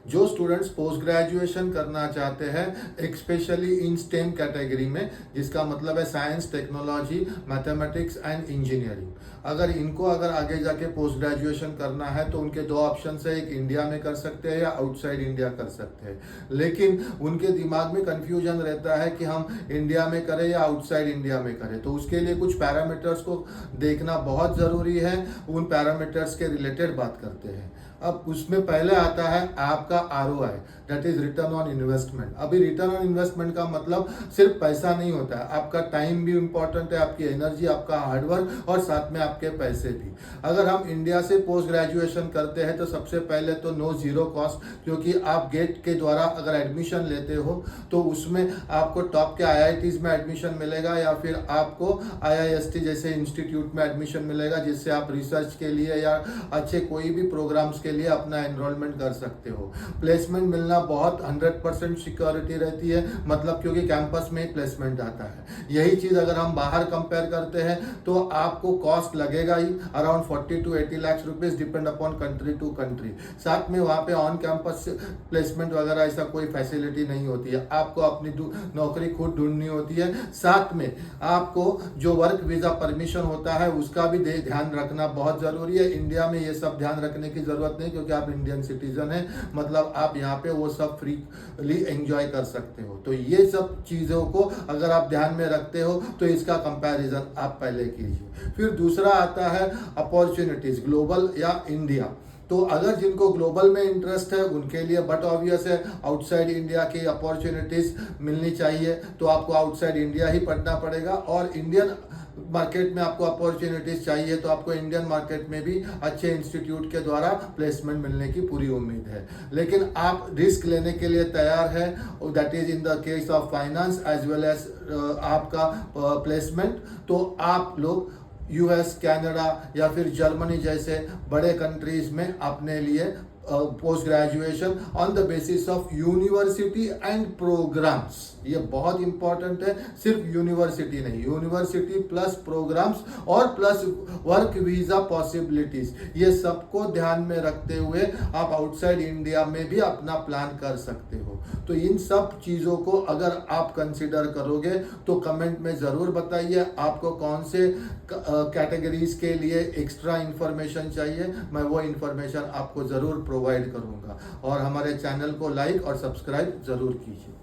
जो students post graduation करना चाहते हैं स्पेशली इन स्टेम कैटेगरी में, जिसका मतलब है science, technology, mathematics and engineering, अगर आगे जाके पोस्ट ग्रेजुएशन करना है तो उनके दो ऑप्शन है, एक इंडिया में कर सकते हैं या आउटसाइड इंडिया कर सकते हैं। लेकिन उनके दिमाग में कंफ्यूजन रहता है कि हम इंडिया में करें या आउटसाइड इंडिया में करें, तो उसके लिए कुछ पैरामीटर्स को देखना बहुत ज़रूरी है। उन पैरामीटर्स के रिलेटेड बात करते हैं। अब उसमें पहले आता है आपका ROI, that is return on investment. अभी रिटर्न ऑन इन्वेस्टमेंट का मतलब सिर्फ पैसा नहीं होता है, आपका टाइम भी इंपॉर्टेंट है, आपकी एनर्जी, आपका हार्डवर्क और साथ में आपके पैसे भी। अगर हम इंडिया से पोस्ट ग्रेजुएशन करते हैं तो सबसे पहले तो नो जीरो कॉस्ट, क्योंकि आप गेट के द्वारा अगर एडमिशन लेते हो तो उसमें आपको टॉप के IITs में एडमिशन मिलेगा या फिर आपको IIST जैसे इंस्टीट्यूट में एडमिशन मिलेगा, जिससे आप रिसर्च के लिए या अच्छे कोई भी प्रोग्राम्स के लिए अपना एनरोलमेंट कर सकते हो। प्लेसमेंट मिलना बहुत 100% सिक्योरिटी रहती है, मतलब क्योंकि कैंपस में ही प्लेसमेंट आता है। यही चीज अगर हम बाहर कंपेयर करते हैं तो आपको कॉस्ट लगेगा ही around 40 to 80 lakh rupees, depend upon country to country. साथ में वहां पे ऑन कैंपस प्लेसमेंट वगैरह ऐसा कोई फैसिलिटी नहीं होती है, आपको अपनी नौकरी खुद ढूंढनी होती है। साथ में आपको जो वर्क वीजा परमिशन होता है उसका भी ध्यान रखना बहुत जरूरी है। इंडिया में ये सब ध्यान रखने की जरूरत नहीं, क्योंकि आप इंडियन सिटीजन हैं, मतलब आप यहाँ पे वो सब फ्रीली एंजॉय कर सकते हो। तो ये सब चीजों को अगर आप ध्यान में रखते हो तो इसका कंपैरिजन आप पहले कीजिए। फिर दूसरा आता है अपॉर्चुनिटीज, ग्लोबल या इंडिया। तो अगर जिनको ग्लोबल में इंटरेस्ट है उनके लिए बट ऑब्वियस है आउटसाइड इंडिया की अपॉर्चुनिटीज मिलनी चाहिए, तो आपको आउटसाइड इंडिया ही पढ़ना पड़ेगा। और इंडियन मार्केट में आपको अपॉर्चुनिटीज चाहिए तो आपको इंडियन मार्केट में भी अच्छे इंस्टीट्यूट के द्वारा प्लेसमेंट मिलने की पूरी उम्मीद है। लेकिन आप रिस्क लेने के लिए तैयार है, that is in the case of finance as well as आपका प्लेसमेंट। तो आप लोग US, कनाडा या फिर जर्मनी जैसे बड़े कंट्रीज में अपने लिए post graduation on the basis of university and programmes, ये बहुत इंपॉर्टेंट है। सिर्फ यूनिवर्सिटी नहीं, यूनिवर्सिटी प्लस प्रोग्राम्स और प्लस वर्क वीजा पॉसिबिलिटीज, ये सबको ध्यान में रखते हुए आप आउटसाइड इंडिया में भी अपना प्लान कर सकते हो। तो इन सब चीज़ों को अगर आप कंसिडर करोगे तो कमेंट में ज़रूर बताइए आपको कौन से कैटेगरीज के लिए एक्स्ट्रा इंफॉर्मेशन चाहिए, मैं वो इंफॉर्मेशन आपको ज़रूर प्रोवाइड करूंगा। और हमारे चैनल को लाइक और सब्सक्राइब ज़रूर कीजिए।